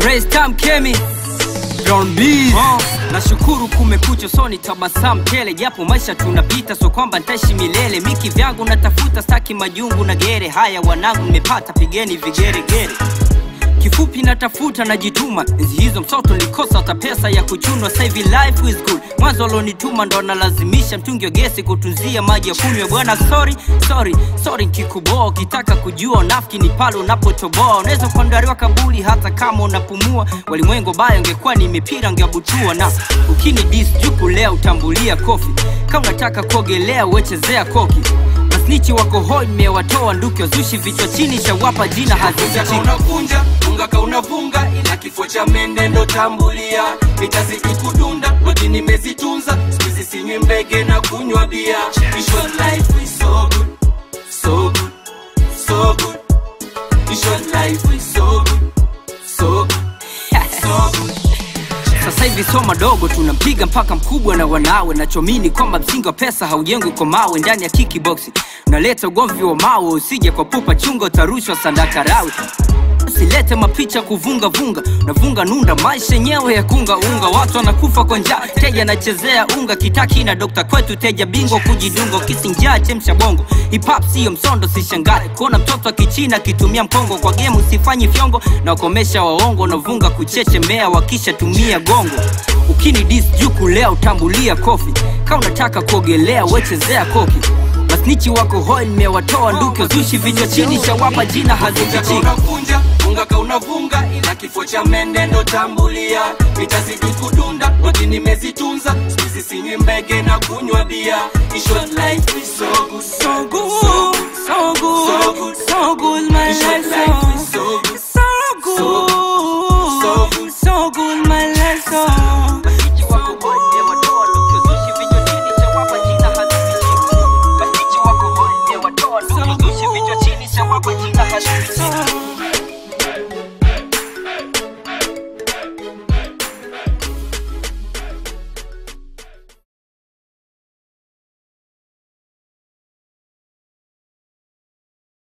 Raise time Kemi Brown Bees. Nashukuru kumekucha so nitabasamu tele, japo maisha tunapita so kwamba nitaishi milele. Miki vyangu natafuta staki majungu na gere. Haya wanangu nimepata pigeni vigere gere. Kifupi natafuta najituma. Enzi hizo mtoto nilikosa hata pesa ya kuchunwa. Sasa hivi life is good. Mwanzo alonituma ndo nalazimisha mtungi wa gesi kutunzia maji ya kunywa. Bwana sorry nikikuboa. Ukitaka kujua unafiki ni pale unapotoboa. Unaweza kuandaliwa kabuli hata kama unapumua. Walimwengo baya ungekuwa ni mipira ungebutua. Na ukini diss juku leo utambulia kofi. Kama unataka kuogelea uwechezea koki. Masnichi wako hoi nimewatoa nduki wazushi vichwa chini shawapa jina hazifichiki. Unakunja, unga ka unavunga, ila kifo cha mende ndo tambulia. Itazidi kudunda, maji nimezitunza, squeeze sinywi mbege na kunywa bia. Visual life is so good, so good, so good. Visual life is so good, so good, so good. Sasa hivi soma dogo tunampiga mpaka mkubwa na wanawe. Nachomini kwamba msingi wa pesa haujengwi kwa mawe. Ndani ya kickboxing unaleta ugomvi wa mawe. Usije kwa pupa chunga utarushwa sandaka rawi. Usilete mapicha kuvunga vunga. Unavunga nunda maisha yenyewe ya kunga unga. Watu wanakufa kwa njaa, teja anachezea unga. Kitaki na dokta kwetu teja bingo kujidunga. Kisinjaa chemsha bongo. Hip hop sio msondo sishangae. Kuona mtoto kichina kitumia mkongo. Kwa game usifanyi fyongo na ukomesha waongo. Unavunga kuchechemea wakisha tumia gongo. Ukini diss juku leo utambulia kofi. Kama unataka kuogelea wechezea koki. Masnichi wako hoi nimewatoa nduki wazushi vichwa chini shawapa jina hazifichiki. Unakunja, unga ka unavunga, ila kifo cha mende ndo tambulia. Itazidi kudunda, maji nimezitunza, squeeze sinywi mbege na kunywa bia. Visual life is so good, So good, so good, so good, so good, my visual life life is so good, so good, so good, so good, my